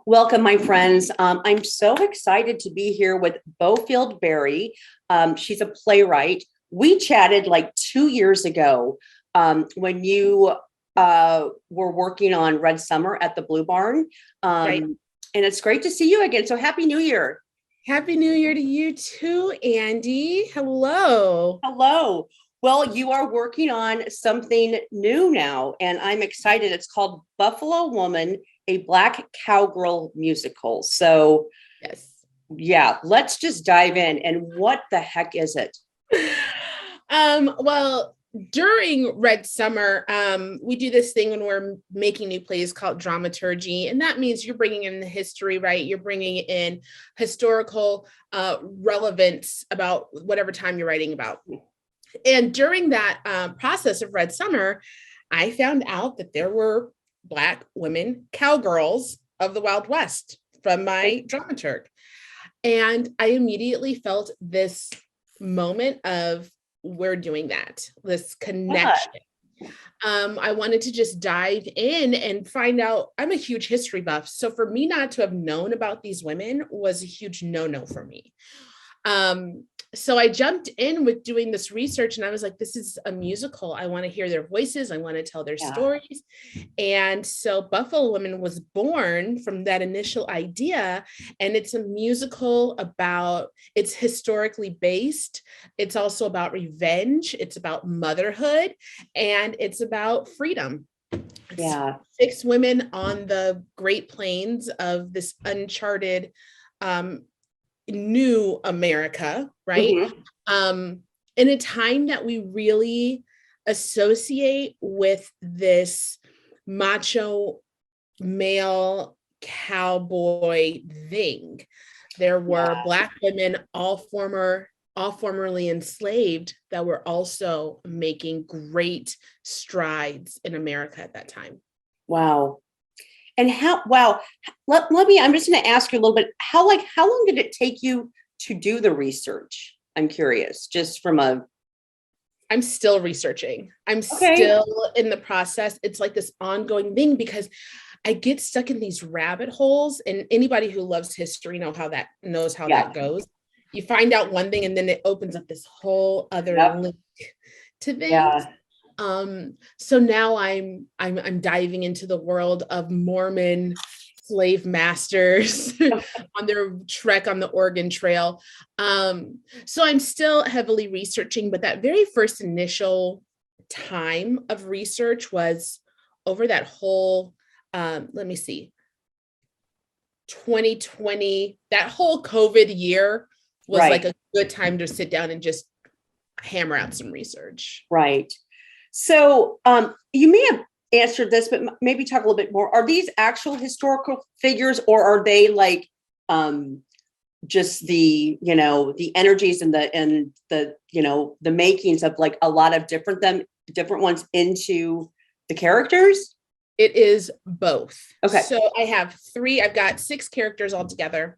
Welcome, my friends. I'm so excited to be here with Beaufield Berry. She's a playwright. We chatted like 2 years ago when you were working on Red Summer at the Blue Barn. Right. And it's great to see you again. So Happy New Year. Happy New Year to you too, Andy. Hello. Hello. Well, you are working on something new now, and I'm excited. It's called Buffalo Woman, a Black Cowgirl musical. So, Yes. yeah, let's just dive in. And what the heck is it? Well, during Red Summer, we do this thing when we're making new plays called dramaturgy, and that means you're bringing in the history, right? You're bringing in historical relevance about whatever time you're writing about. And during that process of Red Summer, I found out that there were Black women cowgirls of the Wild West from my dramaturg. And I immediately felt this moment of we're doing that, this connection. I wanted to just dive in and find out. I'm a huge history buff. So for me not to have known about these women was a huge no-no for me. So I jumped in with doing this research and I was like, this is a musical. I want to hear their voices. I want to tell their stories. And so Buffalo Women was born from that initial idea. And it's a musical it's historically based. It's also about revenge. It's about motherhood, and it's about freedom. Yeah. 6 women on the Great Plains of this uncharted, new America, right? In a time that we really associate with this macho male cowboy thing. There were Black women, all formerly enslaved, that were also making great strides in America at that time. Wow. And let me, I'm just going to ask you a little bit, how long did it take you to do the research? I'm curious, I'm still researching. I'm still in the process. It's like this ongoing thing because I get stuck in these rabbit holes, and anybody who loves history knows how that goes. You find out one thing and then it opens up this whole other link to things. Yeah. So now I'm diving into the world of Mormon slave masters on their trek on the Oregon Trail. So I'm still heavily researching, but that very first initial time of research was over that whole, 2020, that whole COVID year was like a good time to sit down and just hammer out some research. Right. So you may have answered this, but maybe talk a little bit more. Are these actual historical figures, or are they like just the energies and the makings of like a lot of different ones into the characters? It is both. Okay. So I've got 6 characters altogether.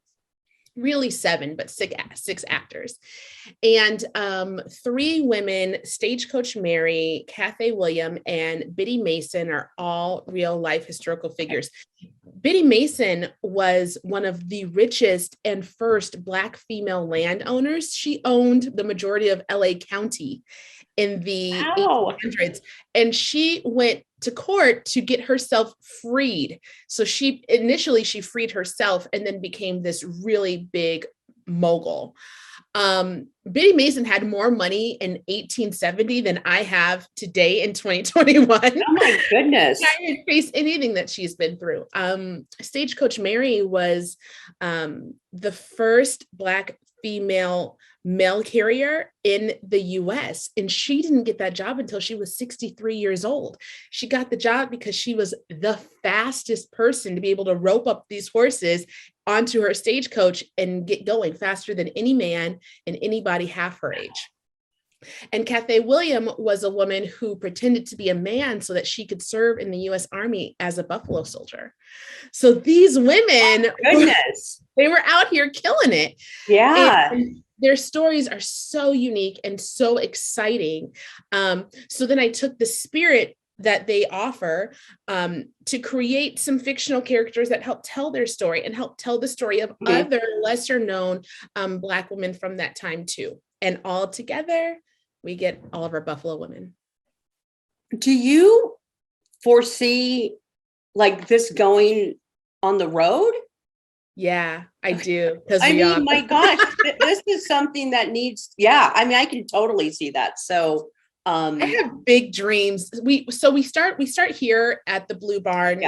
Really 7, but 6 actors. And 3 women, Stagecoach Mary, Cathay William, and Biddy Mason, are all real life historical figures. Biddy Mason was one of the richest and first Black female landowners. She owned the majority of LA County in the 1800s, and she went to court to get herself freed. So she freed herself and then became this really big mogul. Biddy Mason had more money in 1870 than I have today in 2021. Oh my goodness. I didn't face anything that she's been through. Stagecoach Mary was the first Black female mail carrier in the US, and she didn't get that job until she was 63 years old. She got the job because she was the fastest person to be able to rope up these horses onto her stagecoach and get going faster than any man and anybody half her age. And Cathay William was a woman who pretended to be a man so that she could serve in the US Army as a buffalo soldier. So these women, they were out here killing it. Yeah. And their stories are so unique and so exciting. So then I took the spirit that they offer to create some fictional characters that help tell their story and help tell the story of other lesser known Black women from that time too. And all together, we get all of our Buffalo women. Do you foresee like this going on the road? Yeah, I do. I mean, my gosh, this is something that needs, I mean, I can totally see that. So I have big dreams. We start here at the Blue Barn.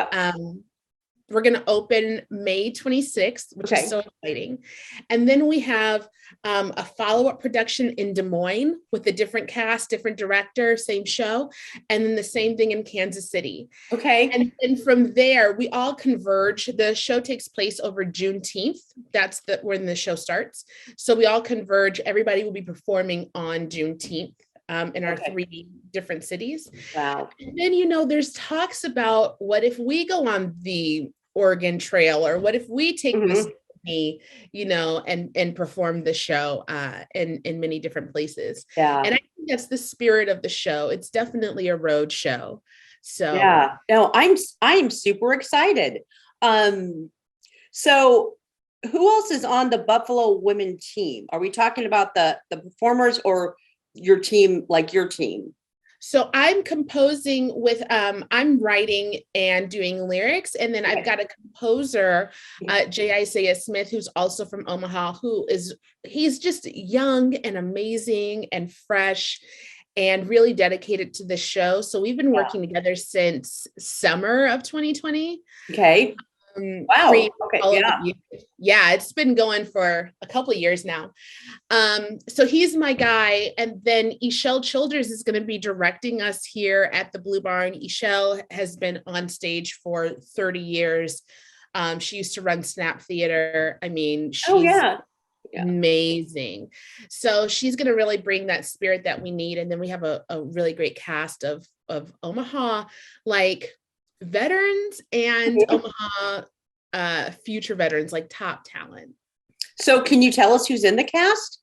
We're going to open May 26th, which is so exciting. And then we have a follow-up production in Des Moines with a different cast, different director, same show. And then the same thing in Kansas City. Okay. And from there, we all converge. The show takes place over Juneteenth. That's when the show starts. So we all converge. Everybody will be performing on Juneteenth. In our 3 different cities. Wow. And then, there's talks about what if we go on the Oregon Trail, or what if we take this, and perform the show in many different places. Yeah. And I think that's the spirit of the show. It's definitely a road show. So yeah, no, I'm super excited. So who else is on the Buffalo women team? Are we talking about the performers or your team, like your team? So I'm composing with, I'm writing and doing lyrics. And then I've got a composer, J. Isaiah Smith, who's also from Omaha, he's just young and amazing and fresh and really dedicated to the show. So we've been working together since summer of 2020. Okay. Wow. Okay. Yeah, it's been going for a couple of years now. So he's my guy. And then Ishelle Childers is going to be directing us here at the Blue Barn. Ishelle has been on stage for 30 years. She used to run Snap Theater. I mean, she's amazing. So she's going to really bring that spirit that we need. And then we have a really great cast of Omaha, like veterans and Omaha future veterans, like top talent. So can you tell us who's in the cast?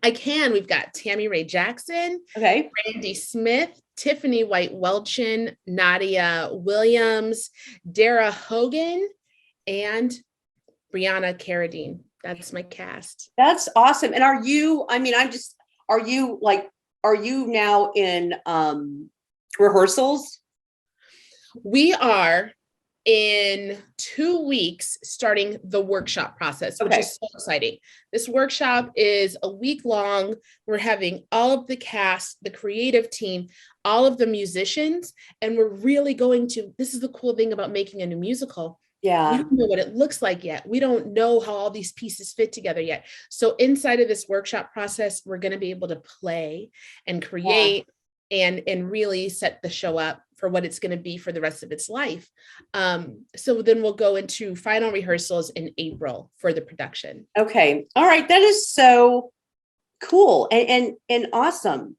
I can. We've got Tammy Ray Jackson, Randy Smith, Tiffany White Welchin, Nadia Williams, Dara Hogan, and Brianna Carradine. That's my cast. That's awesome. And are you now in rehearsals? We are in 2 weeks starting the workshop process, which is so exciting. This workshop is a week long. We're having all of the cast, the creative team, all of the musicians, and we're really this is the cool thing about making a new musical. Yeah. We don't know what it looks like yet. We don't know how all these pieces fit together yet. So inside of this workshop process, we're going to be able to play and create and really set the show up for what it's going to be for the rest of its life. So then we'll go into final rehearsals in April for the production. Okay. All right. That is so cool and awesome.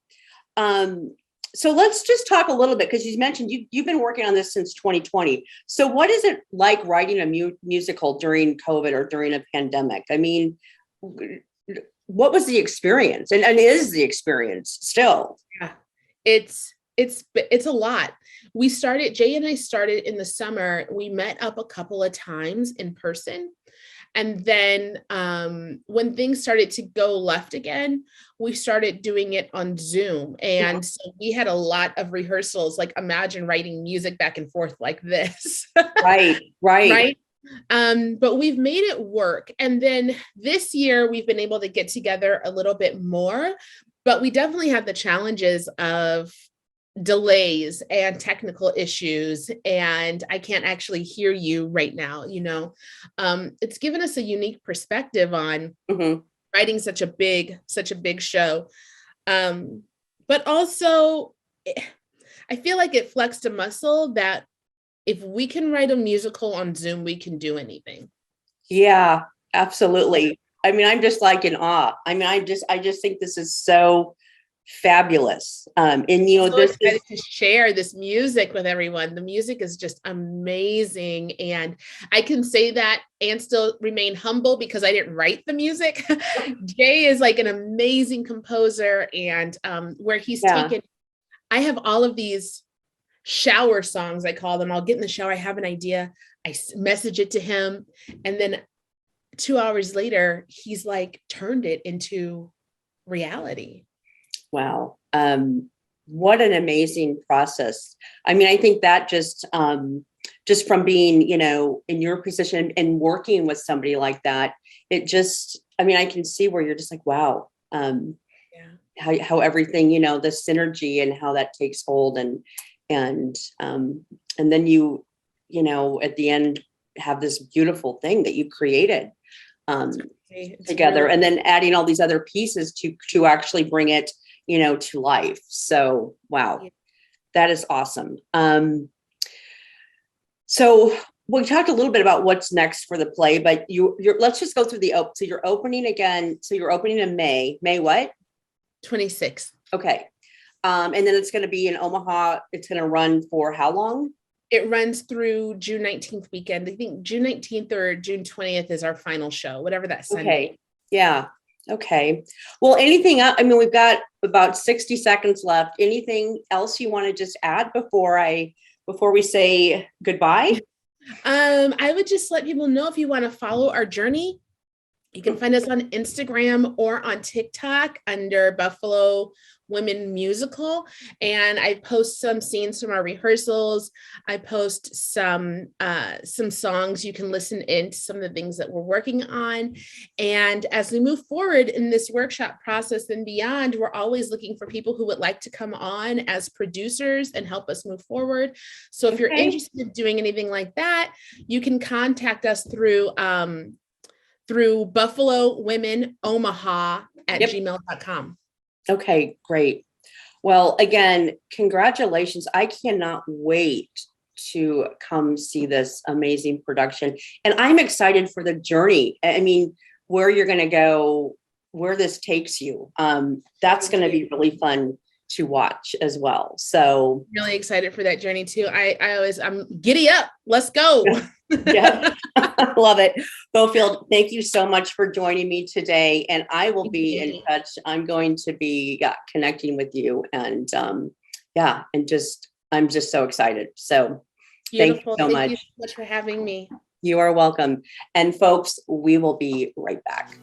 So let's just talk a little bit, because you mentioned you've been working on this since 2020. So what is it like writing a musical during COVID or during a pandemic? I mean, what was the experience and is the experience still? Yeah, it's a lot. Jay and I started in the summer. We met up a couple of times in person. And then when things started to go left again, we started doing it on Zoom. And so we had a lot of rehearsals, like imagine writing music back and forth like this. Right. But we've made it work. And then this year we've been able to get together a little bit more, but we definitely have the challenges of delays and technical issues, and I can't actually hear you right now. It's given us a unique perspective on writing such a big show, but also I feel like it flexed a muscle that if we can write a musical on Zoom, we can do anything. Yeah, absolutely. I mean, I'm just like in awe. I mean, I just think this is so fabulous. And so excited to share this music with everyone. The music is just amazing. And I can say that and still remain humble because I didn't write the music. Jay is like an amazing composer, and where he's taken, I have all of these shower songs, I call them. I'll get in the shower, I have an idea, message it to him, and then 2 hours later, he's like turned it into reality. Wow. What an amazing process. I mean, I think that just from being, in your position and working with somebody like that, it just, I mean, I can see where you're just like, wow, how everything, the synergy and how that takes hold, and then you at the end have this beautiful thing that you created together, really, and then adding all these other pieces to actually bring it to life. So wow, that is awesome. So we talked a little bit about what's next for the play, but you're let's just go through so you're opening again. So you're opening in May what? 26th. Okay. And then it's going to be in Omaha. It's going to run for how long? It runs through June 19th weekend. I think June 19th or June 20th is our final show, whatever that Sunday. Okay. Yeah. Okay. Well, anything else? I mean, we've got about 60 seconds left. Anything else you want to just add before we say goodbye? I would just let people know, if you want to follow our journey, you can find us on Instagram or on TikTok under Buffalo Women Musical. And I post some scenes from our rehearsals. I post some songs. You can listen into some of the things that we're working on. And as we move forward in this workshop process and beyond, we're always looking for people who would like to come on as producers and help us move forward. So if you're interested in doing anything like that, you can contact us through Buffalo Women Omaha at gmail.com. Okay, great. Well, again, congratulations. I cannot wait to come see this amazing production. And I'm excited for the journey. I mean, where you're going to go, where this takes you. That's going to be really fun to watch as well. So really excited for that journey too. I'm giddy up. Let's go. Yeah, love it. Beaufield, thank you so much for joining me today. And I will be in touch. I'm going to be connecting with you, and I'm just so excited. So beautiful. Thank you so much. Thank you so much for having me. You are welcome. And folks, we will be right back.